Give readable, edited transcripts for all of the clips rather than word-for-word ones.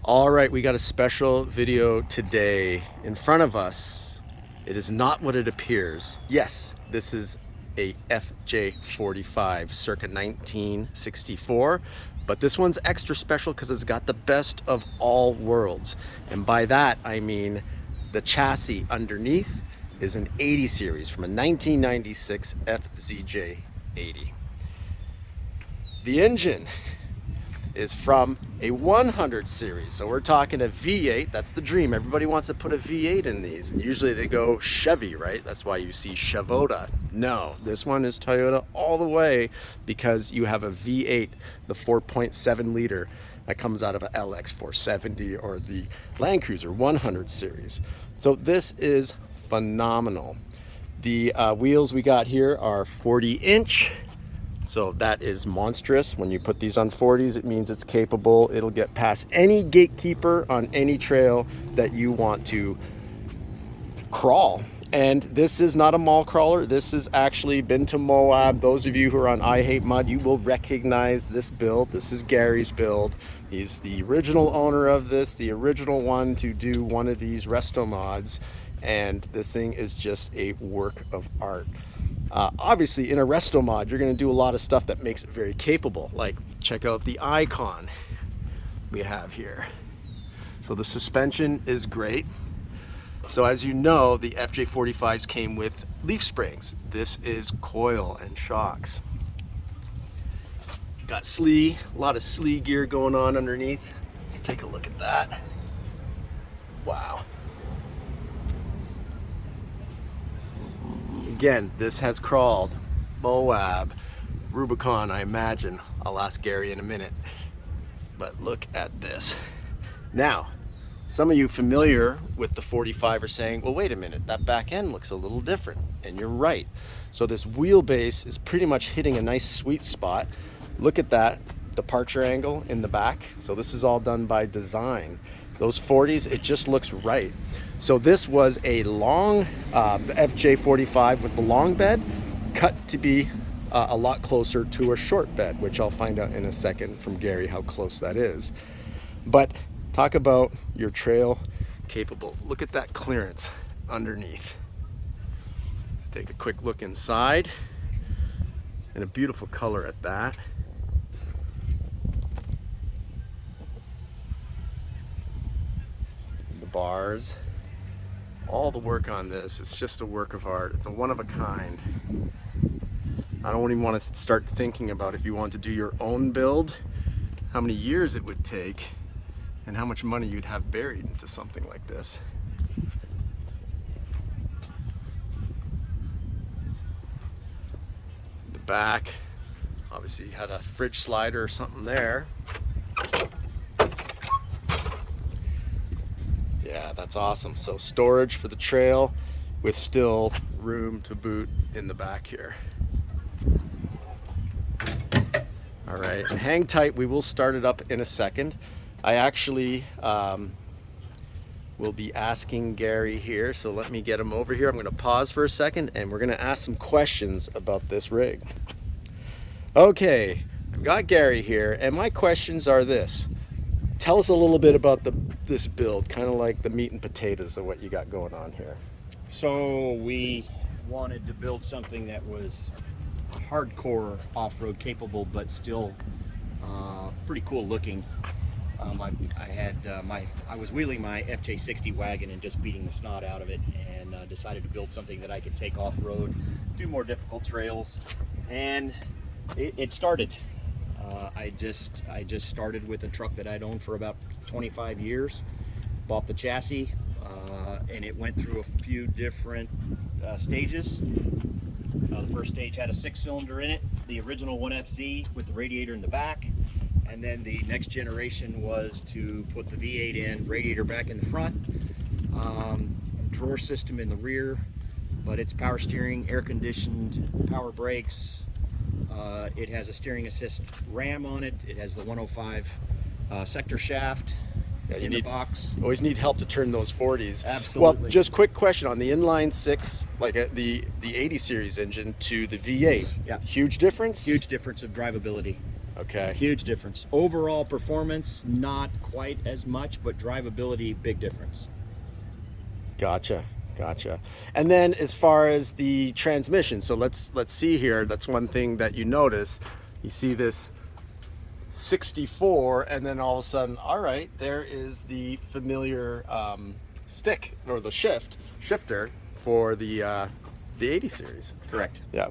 All right, we got a special video today in front of us. It is not what it appears. Yes, this is a FJ45 circa 1964, but this one's extra special because it's got the best of all worlds. And by that, I mean the chassis underneath is an 80 series from a 1996 FZJ80. The engine is from a 100 series. So we're talking a V8, that's the dream. Everybody wants to put a V8 in these, and usually they go Chevy, right? That's why you see Chevota. No, this one is Toyota all the way because you have a V8, the 4.7 liter that comes out of a LX 470 or the Land Cruiser 100 series. So this is phenomenal. The wheels we got here are 40-inch. So that is monstrous. When you put these on 40s, it means it's capable. It'll get past any gatekeeper on any trail that you want to crawl. And this is not a mall crawler. This has actually been to Moab. Those of you who are on I Hate Mud, you will recognize this build. This is Gary's build. He's the original owner of this, the original one to do one of these resto mods. And this thing is just a work of art. Obviously in a resto mod you're going to do a lot of stuff that makes it very capable, like check out the icon we have here. So the suspension is great. So as you know, the FJ45s came with leaf springs. This is coil and shocks. Got slee, a lot of slee gear going on underneath. Let's take a look at that. Wow. Again, this has crawled Moab, Rubicon, I imagine. I'll ask Gary in a minute. But look at this. Now, some of you familiar with the 45 are saying, well, wait a minute, that back end looks a little different. And you're right. So this wheelbase is pretty much hitting a nice sweet spot. Look at that departure angle in the back. So this is all done by design. Those 40s, it just looks right. So this was a long FJ45 with the long bed cut to be a lot closer to a short bed, which I'll find out in a second from Gary how close that is. But talk about your trail capable. Look at that clearance underneath. Let's take a quick look inside, and a beautiful color at that. Bars, all the work on this, it's just a work of art. It's a one of a kind. I don't even want to start thinking about if you want to do your own build, how many years it would take and how much money you'd have buried into something like this. The back, obviously you had a fridge slider or something there. Yeah, that's awesome. So storage for the trail with still room to boot in the back here. All right, and hang tight. We will start it up in a second. I actually will be asking Gary here, so let me get him over here. I'm going to pause for a second and we're going to ask some questions about this rig. Okay, I've got Gary here, and my questions are this. Tell us a little bit about this build, kind of like the meat and potatoes of what you got going on here. So we wanted to build something that was hardcore off-road capable, but still pretty cool looking. I was wheeling my FJ60 wagon and just beating the snot out of it, and decided to build something that I could take off-road, do more difficult trails, and it started. I just started with a truck that I'd owned for about 25 years, bought the chassis, and it went through a few different stages. The first stage had a 6-cylinder in it, the original 1FZ with the radiator in the back, and then the next generation was to put the V8 in, radiator back in the front, drawer system in the rear, but it's power steering, air conditioned, power brakes. It has a steering assist ram on it. It has the 105 sector shaft in the box. Always need help to turn those 40s. Absolutely. Well, just quick question on the inline 6, like the 80 series engine to the V8. Yeah. Huge difference? Huge difference of drivability. Okay. Huge difference. Overall performance, not quite as much, but drivability, big difference. Gotcha. Gotcha. And then as far as the transmission, so let's see here. That's one thing that you notice. You see this 64, and then all of a sudden, all right, there is the familiar stick or the shifter for the 80 series. Correct. Yeah.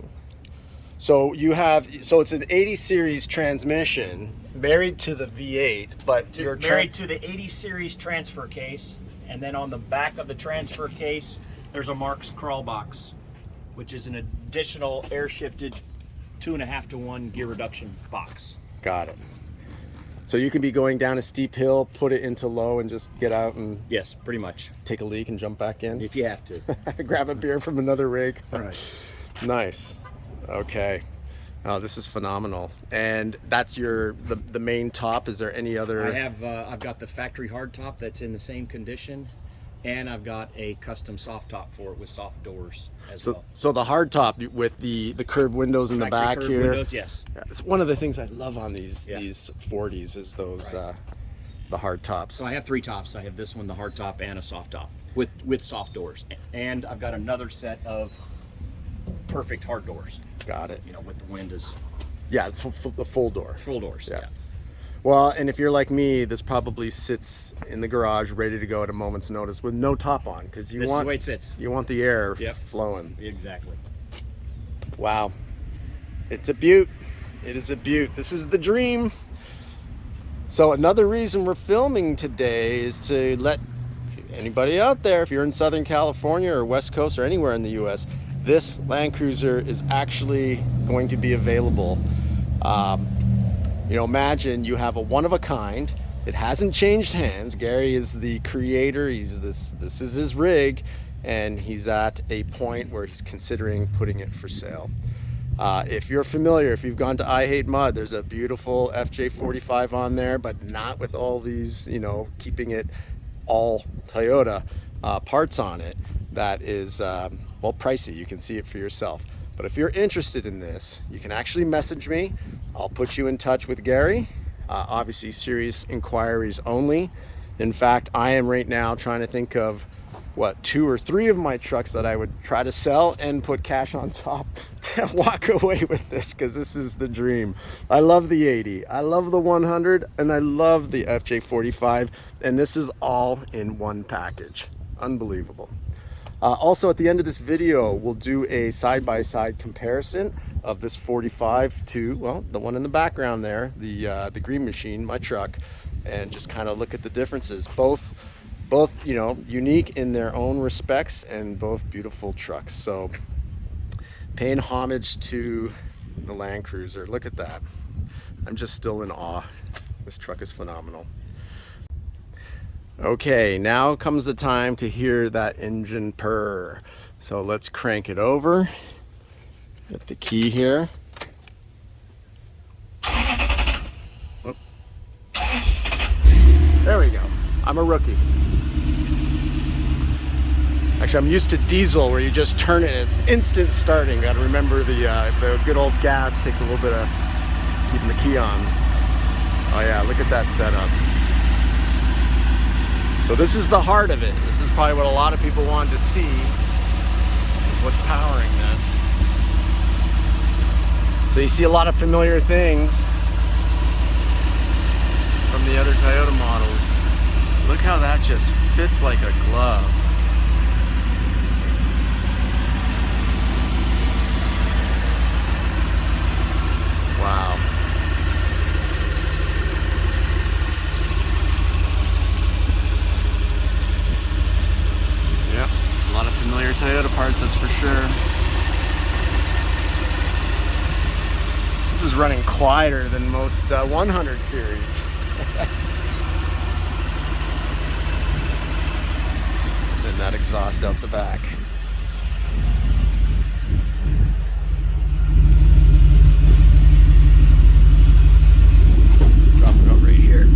So you have, so it's an 80 series transmission married to the V8, but you're married to the 80 series transfer case, and then on the back of the transfer case, there's a Marks crawl box, which is an additional air shifted 2.5 to 1 gear reduction box. Got it. So you can be going down a steep hill, put it into low, and just get out and yes, pretty much take a leak and jump back in if you have to. grab a beer from another rig. All right. Nice. Okay. Oh, this is phenomenal. And that's the main top. Is there any other? I've got the factory hard top that's in the same condition, and I've got a custom soft top for it with soft doors as well. So the hard top with the curved windows in the back curved here. Windows, yes. It's one of the things I love on these 40s is those the hard tops. So I have 3 tops. I have this one, the hard top, and a soft top with soft doors, and I've got another set of perfect hard doors. Got it. You know, with the windows. Yeah, it's the full door. Full doors. Yeah. Well, and if you're like me, this probably sits in the garage ready to go at a moment's notice with no top on, because This is the way it sits. You want the air flowing. Exactly. Wow, it's a beaut. It is a beaut. This is the dream. So another reason we're filming today is to let anybody out there, if you're in Southern California or West Coast or anywhere in the US, this Land Cruiser is actually going to be available. You know, imagine you have a one-of-a-kind. It hasn't changed hands. Gary is the creator. This is his rig, and he's at a point where he's considering putting it for sale. If you're familiar, if you've gone to I Hate Mud, there's a beautiful FJ45 on there, but not with all these, you know, keeping it all Toyota parts on it. That is, well, pricey. You can see it for yourself. But if you're interested in this, you can actually message me. I'll put you in touch with Gary. Obviously, serious inquiries only. In fact, I am right now trying to think of what 2 or 3 of my trucks that I would try to sell and put cash on top to walk away with this, because this is the dream. I love the 80, I love the 100, and I love the FJ45, and this is all in one package. Unbelievable. Also, at the end of this video, we'll do a side-by-side comparison of this 45 to, well, the one in the background there, the Green Machine, my truck, and just kind of look at the differences. Both, you know, unique in their own respects, and both beautiful trucks. So, paying homage to the Land Cruiser. Look at that. I'm just still in awe. This truck is phenomenal. Okay, now comes the time to hear that engine purr. So let's crank it over. Get the key here. Whoop. There we go. I'm a rookie. Actually, I'm used to diesel where you just turn it and it's instant starting. Got to remember the good old gas takes a little bit of keeping the key on. Oh yeah, look at that setup. So this is the heart of it. This is probably what a lot of people wanted to see. What's powering this? So you see a lot of familiar things from the other Toyota models. Look how that just fits like a glove. Wow. Yep, a lot of familiar Toyota parts, that's for sure. This is running quieter than most 100 series. Getting that exhaust out the back. Drop it up right here.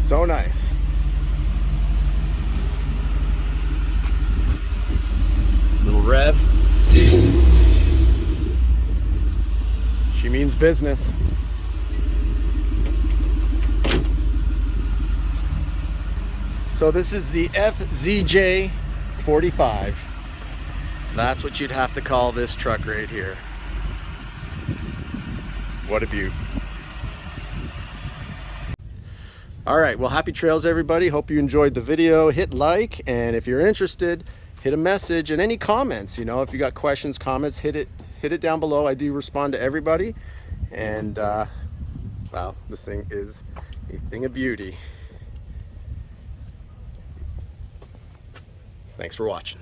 So nice. Little rev. means business. So this is the FZJ45. That's what you'd have to call this truck right here. What a beaut. All right, well, happy trails, everybody. Hope you enjoyed the video. Hit like, and if you're interested, hit a message, and any comments, you know, if you got questions, comments, hit it down below. I do respond to everybody. And wow, this thing is a thing of beauty. Thanks for watching.